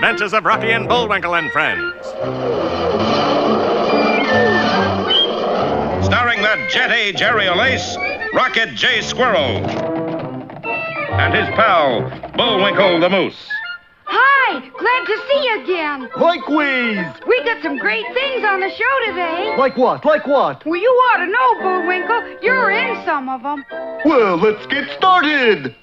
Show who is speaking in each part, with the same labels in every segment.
Speaker 1: adventures of Rocky and Bullwinkle and Friends. Starring the jet-age aerial ace, Rocket J. Squirrel. And his pal, Bullwinkle the Moose.
Speaker 2: Hi, glad to see you again.
Speaker 3: Likewise.
Speaker 2: We got some great things on the show today.
Speaker 3: Like what? Like what?
Speaker 2: Well, you ought to know, Bullwinkle. You're in some of them.
Speaker 3: Well, let's get started.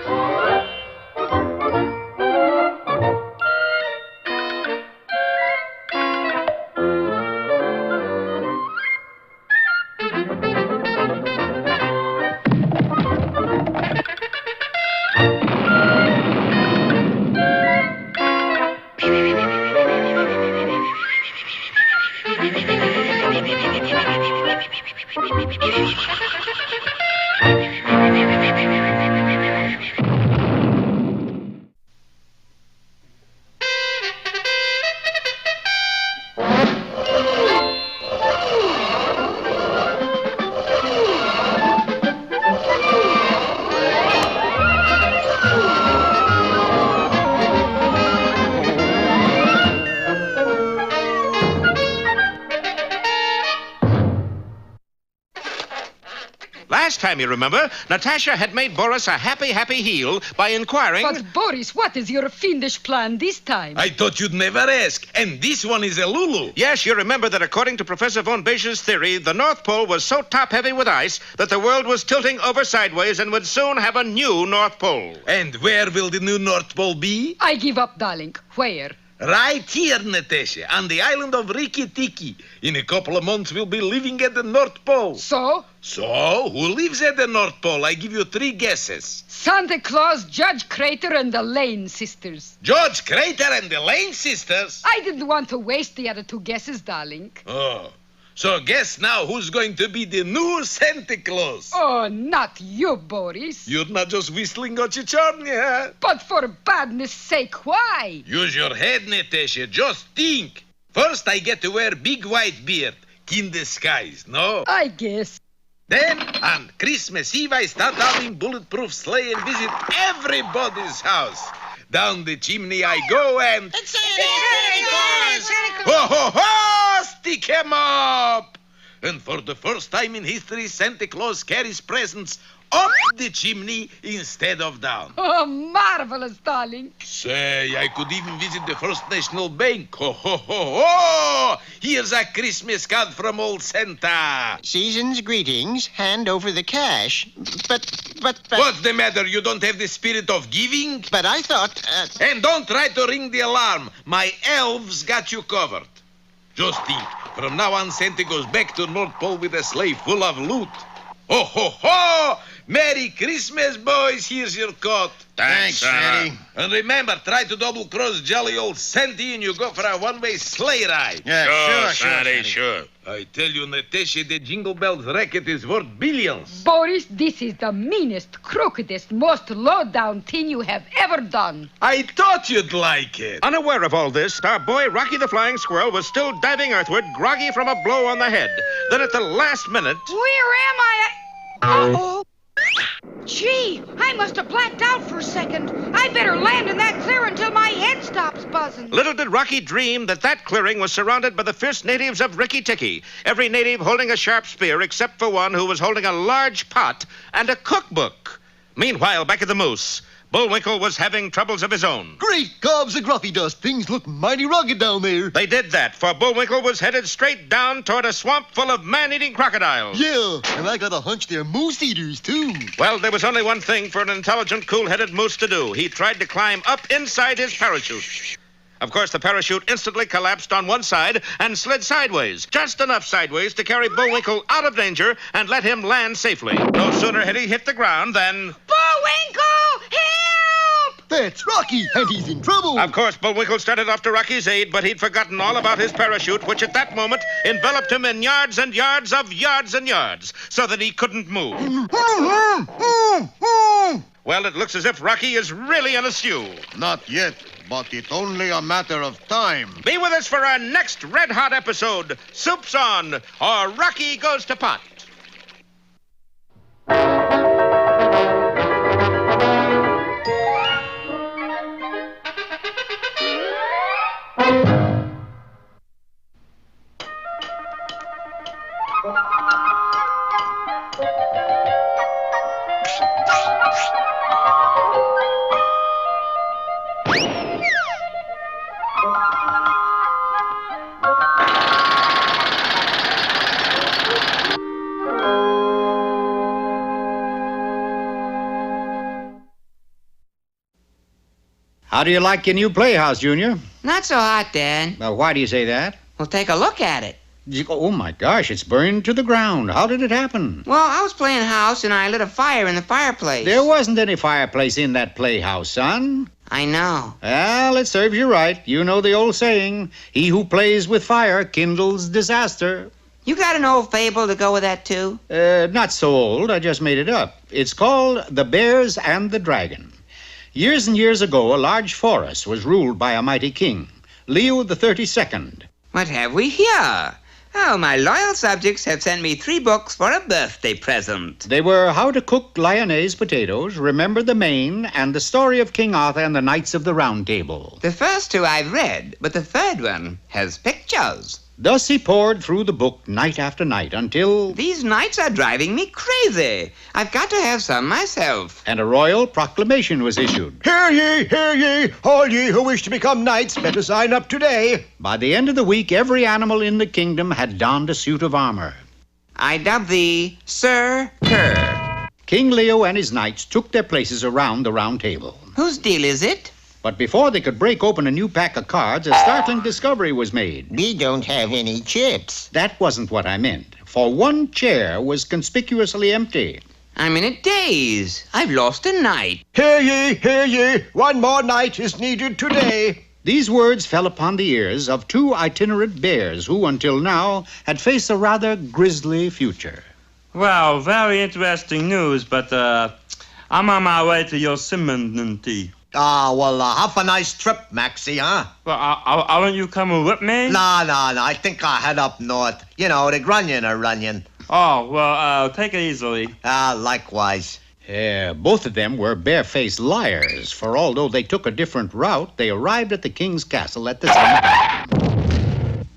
Speaker 1: Last time, you remember, Natasha had made Boris a happy heel by inquiring...
Speaker 4: But, Boris, what is your fiendish plan this time?
Speaker 5: I thought you'd never ask, and this one is a Lulu.
Speaker 1: Yes, you remember that according to Professor von Beche's theory, the North Pole was so top-heavy with ice that the world was tilting over sideways and would soon have a new North Pole.
Speaker 5: And where will the new North Pole be?
Speaker 4: I give up, darling. Where?
Speaker 5: Right here, Natasha, on the island of Rikki Tikki. In a couple of months, we'll be living at the North Pole.
Speaker 4: So?
Speaker 5: So, who lives at the North Pole? I give you 3 guesses.
Speaker 4: Santa Claus, Judge Crater, and the Lane sisters.
Speaker 5: George Crater and the Lane sisters?
Speaker 4: I didn't want to waste the other 2 guesses, darling.
Speaker 5: Oh, so guess now who's going to be the new Santa Claus?
Speaker 4: Oh, not you, Boris.
Speaker 5: You're not just whistling on your chimney, huh?
Speaker 4: But for badness sake, why?
Speaker 5: Use your head, Natasha. Just think. First, I get to wear big white beard. In disguise, no?
Speaker 4: I guess.
Speaker 5: Then, on Christmas Eve, I start out in bulletproof sleigh and visit everybody's house. Down the chimney I go and...
Speaker 6: It's Santa Claus!
Speaker 5: Ho, ho, ho! Stick him up! And for the first time in history, Santa Claus carries presents up the chimney instead of down.
Speaker 4: Oh, marvelous, darling.
Speaker 5: Say, I could even visit the First National Bank. Ho, ho, ho, ho! Here's a Christmas card from old Santa.
Speaker 6: Season's greetings. Hand over the cash. But...
Speaker 5: What's the matter? You don't have the spirit of giving?
Speaker 6: But I thought...
Speaker 5: And don't try to ring the alarm. My elves got you covered. Just think, from now on, Santa goes back to North Pole with a sleigh full of loot. Ho, ho, ho! Merry Christmas, boys. Here's your coat.
Speaker 6: Thanks, Eddie.
Speaker 5: And remember, try to double-cross jolly old Santy and you go for a one-way sleigh ride.
Speaker 6: Yeah, sure,
Speaker 1: Sandy, sure.
Speaker 5: I tell you, Natasha, the Jingle Bells racket is worth billions.
Speaker 4: Boris, this is the meanest, crookedest, most low-down thing you have ever done.
Speaker 5: I thought you'd like it.
Speaker 1: Unaware of all this, our boy Rocky the Flying Squirrel was still diving earthward, groggy from a blow on the head. Then at the last minute...
Speaker 2: Where am I? Uh-oh. Gee, I must have blacked out for a second. I better land in that clear until my head stops buzzing.
Speaker 1: Little did Rocky dream that clearing was surrounded by the fierce natives of Rikki Tikki, every native holding a sharp spear except for one who was holding a large pot and a cookbook. Meanwhile, back at the Moose, Bullwinkle was having troubles of his own.
Speaker 3: Great gobs of gruffy dust. Things look mighty rugged down there.
Speaker 1: They did that, for Bullwinkle was headed straight down toward a swamp full of man-eating crocodiles.
Speaker 3: Yeah, and I got a hunch they're moose eaters, too.
Speaker 1: Well, there was only one thing for an intelligent, cool-headed moose to do. He tried to climb up inside his parachute. Of course, the parachute instantly collapsed on one side and slid sideways, just enough sideways to carry Bullwinkle out of danger and let him land safely. No sooner had he hit the ground than...
Speaker 2: Bullwinkle! Help!
Speaker 3: That's Rocky, and he's in trouble.
Speaker 1: Of course, Bullwinkle started off to Rocky's aid, but he'd forgotten all about his parachute, which at that moment enveloped him in yards and yards of yards and yards, so that he couldn't move. Well, it looks as if Rocky is really in a stew.
Speaker 7: Not yet, but it's only a matter of time.
Speaker 1: Be with us for our next red-hot episode, Soup's On, or Rocky Goes to Pot.
Speaker 8: How do you like your new playhouse, Junior?
Speaker 9: Not so hot, Dad.
Speaker 8: Why do you say that?
Speaker 9: Well, take a look at it.
Speaker 8: Oh, my gosh, it's burned to the ground. How did it happen?
Speaker 9: Well, I was playing house and I lit a fire in the fireplace.
Speaker 8: There wasn't any fireplace in that playhouse, son.
Speaker 9: I know.
Speaker 8: Well, it serves you right. You know the old saying, he who plays with fire kindles disaster.
Speaker 9: You got an old fable to go with that, too?
Speaker 8: Not so old. I just made it up. It's called The Bears and the Dragon. Years and years ago, a large forest was ruled by a mighty king, Leo the 32nd.
Speaker 9: What have we here? Oh, my loyal subjects have sent me 3 books for a birthday present.
Speaker 8: They were How to Cook Lyonnaise Potatoes, Remember the Maine, and The Story of King Arthur and the Knights of the Round Table.
Speaker 9: The first 2 I've read, but the third one has pictures.
Speaker 8: Thus he pored through the book night after night until...
Speaker 9: These nights are driving me crazy. I've got to have some myself.
Speaker 8: And a royal proclamation was issued.
Speaker 3: Hear ye, all ye who wish to become knights, better sign up today.
Speaker 8: By the end of the week, every animal in the kingdom had donned a suit of armor.
Speaker 9: I dub thee Sir Kerr.
Speaker 8: King Leo and his knights took their places around the round table.
Speaker 9: Whose deal is it?
Speaker 8: But before they could break open a new pack of cards, a startling discovery was made.
Speaker 6: We don't have any chips.
Speaker 8: That wasn't what I meant, for one chair was conspicuously empty.
Speaker 9: I'm in a daze. I've lost a knight.
Speaker 3: Hear ye, one more knight is needed today.
Speaker 8: These words fell upon the ears of 2 itinerant bears who, until now, had faced a rather grisly future.
Speaker 10: Well, very interesting news, but I'm on my way to Yosemite.
Speaker 7: Have a nice trip, Maxie, huh?
Speaker 10: Well, aren't you coming with me?
Speaker 7: Nah, I think I'll head up north. You know, the Grunion or Runyon.
Speaker 10: Oh, well, take it easily.
Speaker 7: Likewise.
Speaker 8: Both of them were barefaced liars, for although they took a different route, they arrived at the king's castle at the same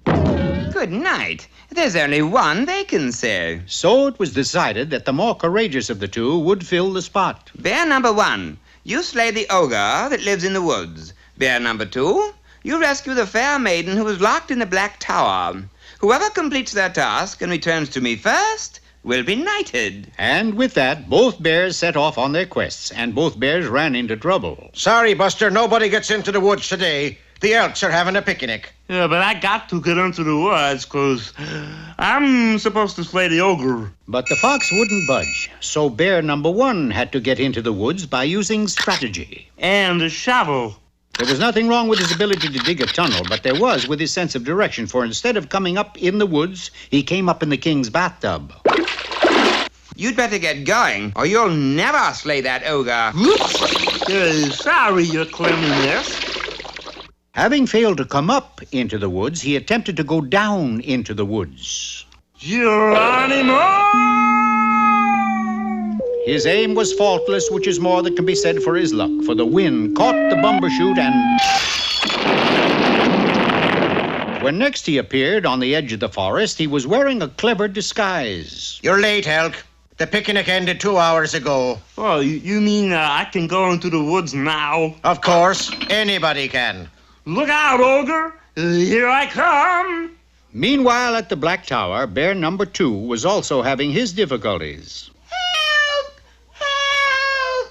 Speaker 8: time.
Speaker 9: Good night. There's only one vacancy.
Speaker 8: So it was decided that the more courageous of the 2 would fill the spot.
Speaker 9: Bear number 1, you slay the ogre that lives in the woods. Bear number 2, you rescue the fair maiden who is locked in the Black Tower. Whoever completes their task and returns to me first will be knighted.
Speaker 8: And with that, both bears set off on their quests, and both bears ran into trouble.
Speaker 7: Sorry, Buster, nobody gets into the woods today. The Elks are having a picnic.
Speaker 10: Yeah, but I got to get into the woods, 'cause I'm supposed to slay the ogre.
Speaker 8: But the fox wouldn't budge, so bear number 1 had to get into the woods by using strategy.
Speaker 10: And a shovel.
Speaker 8: There was nothing wrong with his ability to dig a tunnel, but there was with his sense of direction, for instead of coming up in the woods, he came up in the king's bathtub.
Speaker 9: You'd better get going, or you'll never slay that ogre.
Speaker 10: Sorry, Your Cleanliness.
Speaker 8: Having failed to come up into the woods, he attempted to go down into the woods.
Speaker 10: Geronimo!
Speaker 8: His aim was faultless, which is more than can be said for his luck, for the wind caught the bumbershoot and... When next he appeared on the edge of the forest, he was wearing a clever disguise.
Speaker 7: You're late, Elk. The picnic ended 2 hours ago.
Speaker 10: Oh, you mean I can go into the woods now?
Speaker 7: Of course, anybody can.
Speaker 10: Look out, ogre! Here I come!
Speaker 8: Meanwhile, at the Black Tower, bear number 2 was also having his difficulties.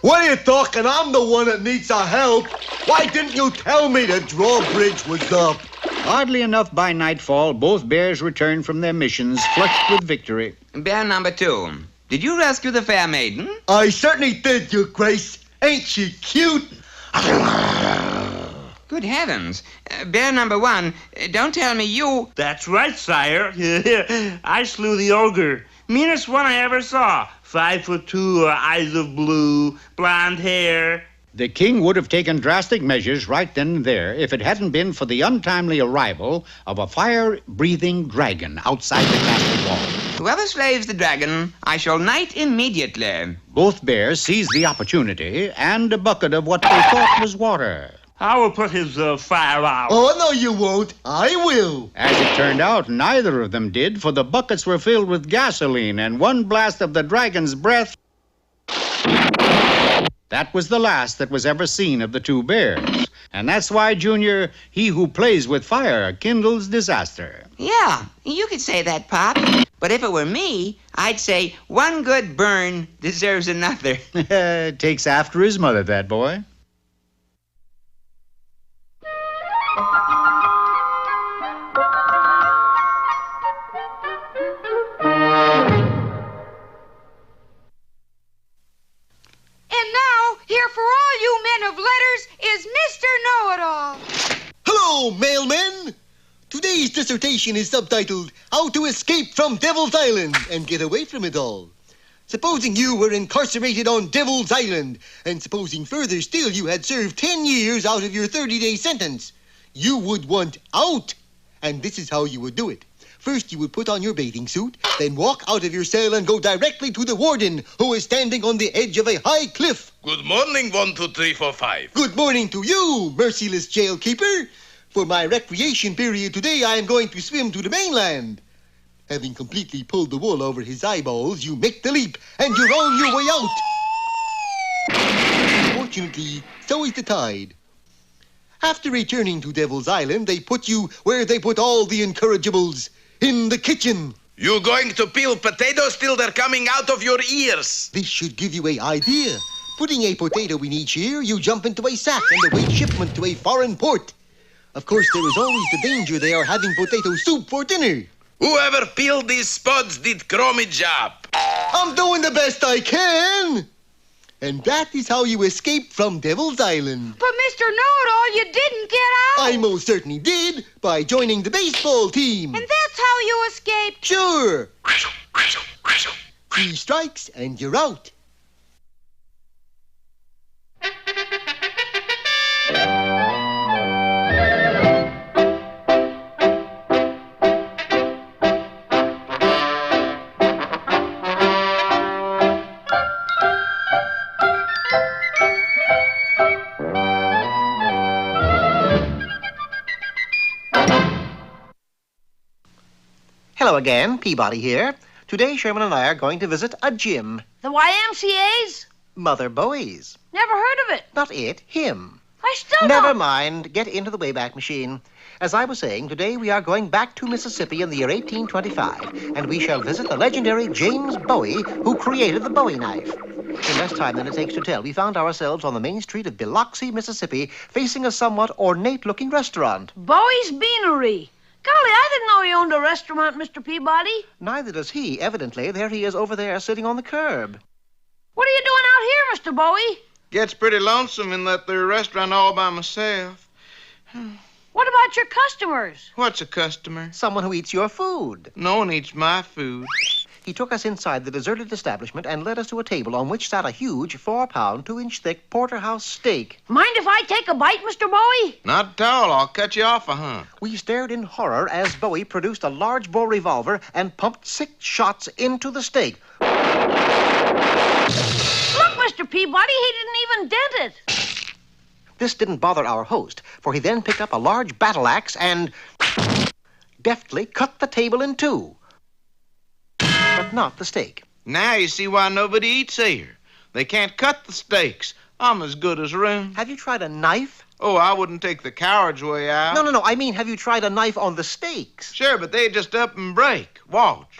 Speaker 3: What are you talking? I'm the one that needs our help. Why didn't you tell me the drawbridge was up?
Speaker 8: Oddly enough, by nightfall, both bears returned from their missions, flushed with victory.
Speaker 9: Bear number 2, did you rescue the fair maiden?
Speaker 3: I certainly did, Your Grace. Ain't she cute?
Speaker 9: Good heavens. Bear number 1, don't tell me you...
Speaker 10: That's right, sire. I slew the ogre. Meanest one I ever saw. 5'2", eyes of blue, blonde hair.
Speaker 8: The king would have taken drastic measures right then and there if it hadn't been for the untimely arrival of a fire-breathing dragon outside the castle wall.
Speaker 9: Whoever slays the dragon, I shall knight immediately.
Speaker 8: Both bears seized the opportunity and a bucket of what they thought was water.
Speaker 10: I will put his fire out.
Speaker 3: Oh, no, you won't. I will.
Speaker 8: As it turned out, neither of them did, for the buckets were filled with gasoline, and one blast of the dragon's breath... That was the last that was ever seen of the 2 bears. And that's why, Junior, he who plays with fire kindles disaster.
Speaker 9: Yeah, you could say that, Pop. But if it were me, I'd say one good burn deserves another.
Speaker 8: Takes after his mother, that boy.
Speaker 3: Hello, mailmen! Today's dissertation is subtitled, How to Escape from Devil's Island and Get Away from It All. Supposing you were incarcerated on Devil's Island, and supposing further still you had served 10 years out of your 30-day sentence, you would want out. And this is how you would do it. First, you would put on your bathing suit, then walk out of your cell and go directly to the warden, who is standing on the edge of a high cliff.
Speaker 5: Good morning, 1, 2, 3, 4, 5.
Speaker 3: Good morning to you, merciless jailkeeper. For my recreation period today, I am going to swim to the mainland. Having completely pulled the wool over his eyeballs, you make the leap, and you're on your way out. Fortunately, so is the tide. After returning to Devil's Island, they put you where they put all the incorrigibles, in the kitchen.
Speaker 5: You going to peel potatoes till they're coming out of your ears?
Speaker 3: This should give you an idea. Putting a potato in each ear, you jump into a sack and await shipment to a foreign port. Of course, there is always the danger they are having potato soup for dinner.
Speaker 5: Whoever peeled these spuds did crummy job.
Speaker 3: I'm doing the best I can. And that is how you escape from Devil's Island.
Speaker 2: But Mr. Know-It-All, you didn't get out.
Speaker 3: I most certainly did, by joining the baseball team.
Speaker 2: And that's how you escaped.
Speaker 3: Sure. 3 strikes and you're out.
Speaker 6: Hello again, Peabody here. Today, Sherman and I are going to visit a gym.
Speaker 11: The YMCA's?
Speaker 6: Mother Bowie's.
Speaker 11: Never heard of it.
Speaker 6: Not it, him.
Speaker 11: I still
Speaker 6: Never
Speaker 11: don't.
Speaker 6: mind. Get into the Wayback Machine. As I was saying, today we are going back to Mississippi in the year 1825, and we shall visit the legendary James Bowie, who created the Bowie knife. In less time than it takes to tell, we found ourselves on the main street of Biloxi, Mississippi, facing a somewhat ornate-looking restaurant.
Speaker 11: Bowie's Beanery. Golly, I didn't know he owned a restaurant, Mr. Peabody.
Speaker 6: Neither does he, evidently. There he is over there, sitting on the curb.
Speaker 11: What are you doing out here, Mr. Bowie?
Speaker 12: Gets pretty lonesome in that there restaurant all by myself.
Speaker 11: What about your customers?
Speaker 12: What's a customer?
Speaker 6: Someone who eats your food.
Speaker 12: No one eats my food.
Speaker 6: He took us inside the deserted establishment and led us to a table on which sat a huge 4-pound, 2-inch thick porterhouse steak.
Speaker 11: Mind if I take a bite, Mr. Bowie?
Speaker 12: Not at all. I'll cut you off a hunk.
Speaker 6: We stared in horror as Bowie produced a large bore revolver and pumped 6 shots into the steak.
Speaker 11: Look, Mr. Peabody, he didn't even dent it.
Speaker 6: This didn't bother our host, for he then picked up a large battle axe and deftly cut the table in 2. But not the steak.
Speaker 12: Now you see why nobody eats here. They can't cut the steaks. I'm as good as room.
Speaker 6: Have you tried a knife?
Speaker 12: Oh, I wouldn't take the coward's way out.
Speaker 6: No. I mean, have you tried a knife on the steaks?
Speaker 12: Sure, but they just up and break. Watch.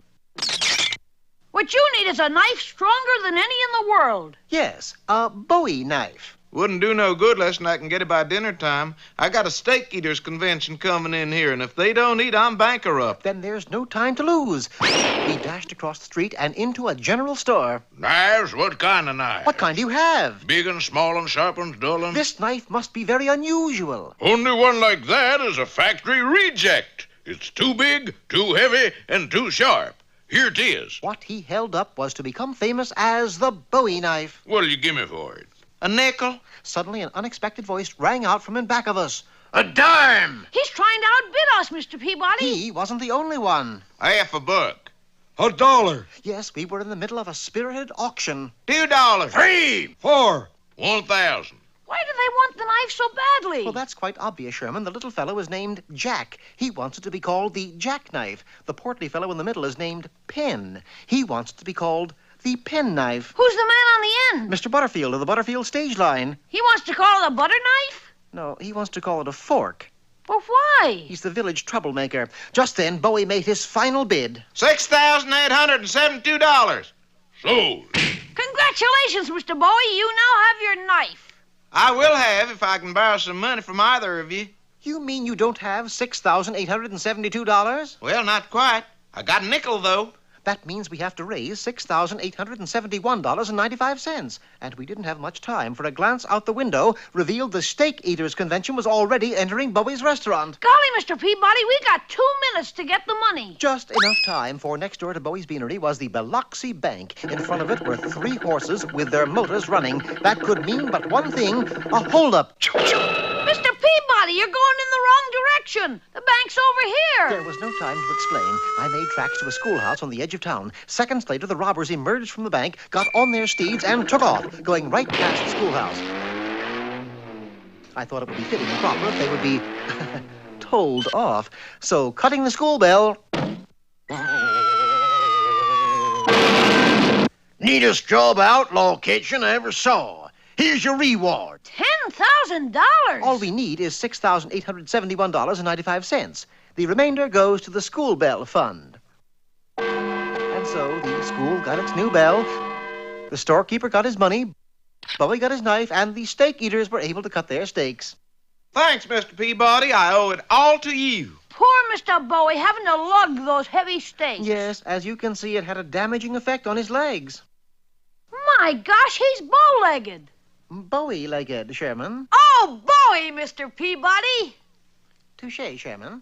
Speaker 11: What you need is a knife stronger than any in the world.
Speaker 6: Yes, a Bowie knife.
Speaker 12: Wouldn't do no good less than I can get it by dinner time. I got a steak eaters convention coming in here, and if they don't eat, I'm bankrupt.
Speaker 6: Then there's no time to lose. We dashed across the street and into a general store.
Speaker 5: Knives? What kind of knife?
Speaker 6: What kind do you have?
Speaker 5: Big and small and sharp and dull and...
Speaker 6: This knife must be very unusual.
Speaker 5: Only one like that is a factory reject. It's too big, too heavy, and too sharp. Here it is.
Speaker 6: What he held up was to become famous as the Bowie knife.
Speaker 5: What'll you give me for it?
Speaker 12: A nickel?
Speaker 6: Suddenly, an unexpected voice rang out from in back of us.
Speaker 5: A dime!
Speaker 11: He's trying to outbid us, Mr. Peabody.
Speaker 6: He wasn't the only one.
Speaker 5: Half a buck.
Speaker 3: $1.
Speaker 6: Yes, we were in the middle of a spirited auction.
Speaker 5: $2. $3.
Speaker 3: $4.
Speaker 5: 1,000.
Speaker 11: Why do they want the knife so badly?
Speaker 6: Well, that's quite obvious, Sherman. The little fellow is named Jack. He wants it to be called the jackknife. The portly fellow in the middle is named Pen. He wants it to be called the penknife.
Speaker 11: Who's the man on the end?
Speaker 6: Mr. Butterfield of the Butterfield stage line.
Speaker 11: He wants to call it a butter knife?
Speaker 6: No, he wants to call it a fork.
Speaker 11: Well, why?
Speaker 6: He's the village troublemaker. Just then, Bowie made his final bid.
Speaker 5: $6,872. Sold.
Speaker 11: Congratulations, Mr. Bowie. You now have your knife.
Speaker 12: I will have if I can borrow some money from either of you.
Speaker 6: You mean you don't have $6,872?
Speaker 12: Well, not quite. I got a nickel, though.
Speaker 6: That means we have to raise $6,871.95. And we didn't have much time, for a glance out the window revealed the Steak Eaters Convention was already entering Bowie's restaurant.
Speaker 11: Golly, Mr. Peabody, we got 2 minutes to get the money.
Speaker 6: Just enough time, for next door to Bowie's Beanery was the Biloxi Bank. In front of it were 3 horses with their motors running. That could mean but one thing, a holdup.
Speaker 11: Mr. Peabody, you're going in the wrong direction. The bank's over here.
Speaker 6: There was no time to explain. I made tracks to a schoolhouse on the edge of town. Seconds later, the robbers emerged from the bank, got on their steeds, and took off, going right past the schoolhouse. I thought it would be fitting and proper if they would be told off. So, cutting the school bell.
Speaker 7: Neatest job outlaw kitchen I ever saw. Here's your reward.
Speaker 11: $10,000.
Speaker 6: All we need is $6,871.95. The remainder goes to the school bell fund. And so the school got its new bell, the storekeeper got his money, Bowie got his knife, and the steak eaters were able to cut their steaks.
Speaker 12: Thanks, Mr. Peabody. I owe it all to you.
Speaker 11: Poor Mr. Bowie having to lug those heavy steaks.
Speaker 6: Yes, as you can see, it had a damaging effect on his legs.
Speaker 11: My gosh, he's bow-legged.
Speaker 6: Bowie-legged, Sherman.
Speaker 11: Oh, Bowie, Mr. Peabody.
Speaker 6: Touché, Sherman.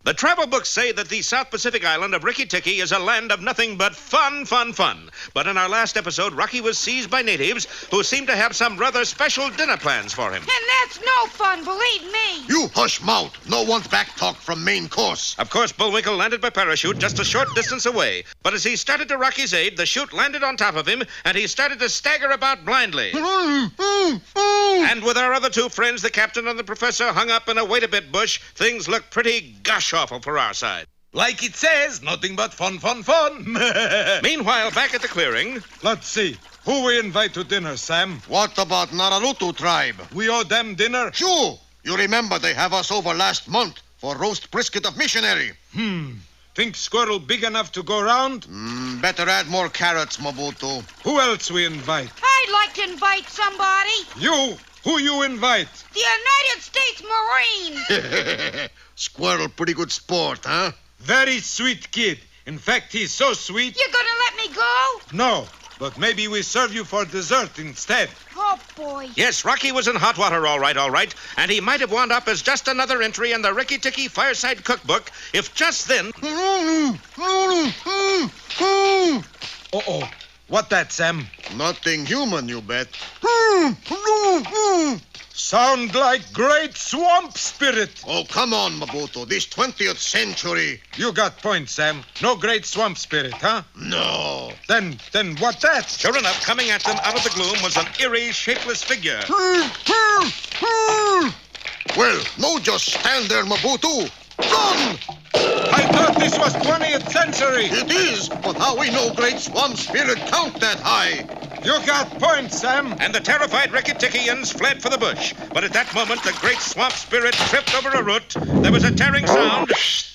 Speaker 1: The travel books say that the South Pacific island of Rikki-Tikki is a land of nothing but fun, fun, fun. But in our last episode, Rocky was seized by natives who seemed to have some rather special dinner plans for him.
Speaker 2: And that's no fun, believe me.
Speaker 3: You hush mouth. No one's back talk from main course.
Speaker 1: Of course, Bullwinkle landed by parachute just a short distance away. But as he started to Rocky's aid, the chute landed on top of him, and he started to stagger about blindly. And with our other 2 friends, the captain and the professor, hung up in a wait-a-bit bush, things looked pretty gosh-awful for our side.
Speaker 5: Like it says, nothing but fun, fun, fun.
Speaker 1: Meanwhile, back at the clearing...
Speaker 13: Let's see. Who we invite to dinner, Sam?
Speaker 3: What about Nararutu tribe?
Speaker 13: We owe them dinner?
Speaker 3: Sure. You remember they have us over last month for roast brisket of missionary.
Speaker 13: Think squirrel big enough to go round?
Speaker 3: Better add more carrots, Mobutu.
Speaker 13: Who else we invite?
Speaker 2: I'd like to invite somebody.
Speaker 13: You? Who you invite?
Speaker 2: The United States Marines.
Speaker 3: Squirrel, pretty good sport, huh?
Speaker 13: Very sweet kid. In fact, he's so sweet.
Speaker 2: You gonna let me go?
Speaker 13: No, but maybe we serve you for dessert instead.
Speaker 2: Oh, boy.
Speaker 1: Yes, Rocky was in hot water, all right, and he might have wound up as just another entry in the Rikki-Tikki Fireside Cookbook if just then...
Speaker 13: Uh-oh. What that, Sam?
Speaker 3: Nothing human, you bet.
Speaker 13: Sound like great swamp spirit.
Speaker 3: Oh, come on, Mobutu. This 20th century.
Speaker 13: You got points, Sam. No great swamp spirit, huh?
Speaker 3: No.
Speaker 13: Then what that?
Speaker 1: Sure enough, coming at them out of the gloom was an eerie, shapeless figure.
Speaker 3: Well, no just stand there, Mobutu. Run!
Speaker 13: I thought this was 20th century.
Speaker 3: It is, but how we know great swamp spirit count that high?
Speaker 13: You got points, Sam.
Speaker 1: And the terrified Rikki-Tikkians fled for the bush. But at that moment, the great swamp spirit tripped over a root. There was a tearing sound,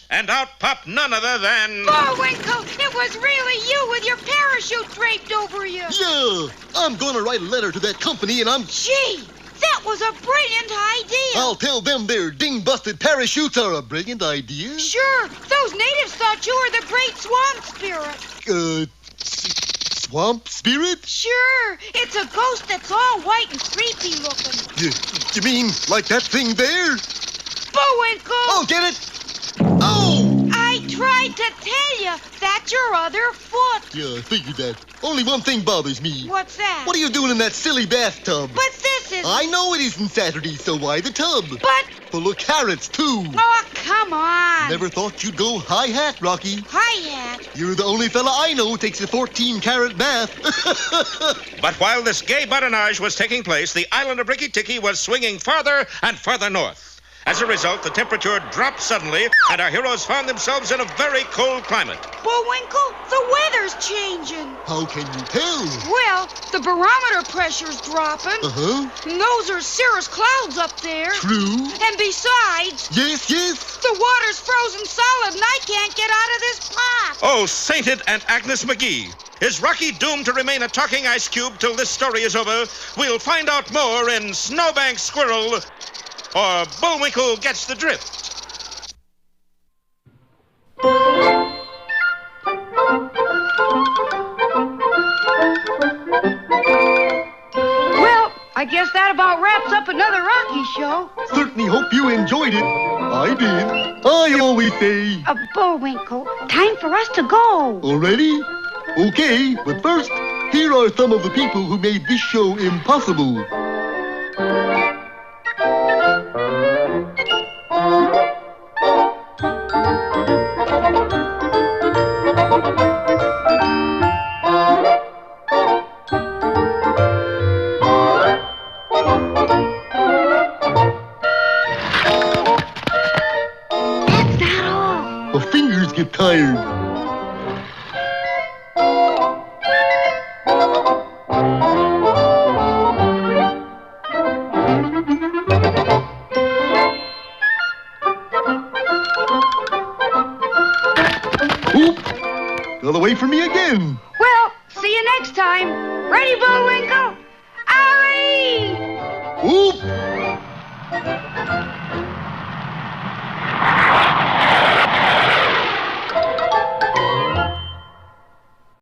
Speaker 1: and out popped none other than...
Speaker 2: Bullwinkle, it was really you with your parachute draped over you.
Speaker 3: Yeah, I'm gonna write a letter to that company, and I'm...
Speaker 2: Gee, that was a brilliant idea.
Speaker 3: I'll tell them their ding-busted parachutes are a brilliant idea.
Speaker 2: Sure, those natives thought you were the great swamp spirit.
Speaker 3: Swamp spirit?
Speaker 2: Sure, it's a ghost that's all white and creepy looking.
Speaker 3: You mean like that thing there?
Speaker 2: Bullwinkle!
Speaker 3: Oh, get it? Oh!
Speaker 2: I tried to tell you, that's your other foot.
Speaker 3: Yeah, I figured that. Only one thing bothers me.
Speaker 2: What's that?
Speaker 3: What are you doing in that silly bathtub?
Speaker 2: But this is...
Speaker 3: I know it isn't Saturday, so why the tub?
Speaker 2: But...
Speaker 3: Full of carrots, too.
Speaker 2: Oh, come on.
Speaker 3: Never thought you'd go high hat, Rocky.
Speaker 2: High hat?
Speaker 3: You're the only fella I know who takes a 14-carat bath.
Speaker 1: But while this gay badinage was taking place, the island of Rikki-Tikki was swinging farther and farther north. As a result, the temperature dropped suddenly, and our heroes found themselves in a very cold climate.
Speaker 2: Bullwinkle, the weather's changing.
Speaker 3: How can you tell?
Speaker 2: Well, the barometer pressure's dropping.
Speaker 3: Uh-huh.
Speaker 2: And those are cirrus clouds up there.
Speaker 3: True.
Speaker 2: And besides,
Speaker 3: Yes, yes.
Speaker 2: the water's frozen solid and I can't get out of this pot.
Speaker 1: Oh, sainted Aunt Agnes McGee. Is Rocky doomed to remain a talking ice cube till this story is over? We'll find out more in Snowbank Squirrel or Bullwinkle Gets the Drift.
Speaker 4: Well, I guess that about wraps up another Rocky show.
Speaker 3: Certainly hope you enjoyed it. I did. I always say.
Speaker 2: Bullwinkle, time for us to go.
Speaker 3: Already? Okay, but first, here are some of the people who made this show impossible.
Speaker 2: That's not all.
Speaker 3: My fingers get tired. Oop! Got away from me again.
Speaker 4: Well, see you next time. Ready, Bullwinkle? Hurry!
Speaker 3: Oop!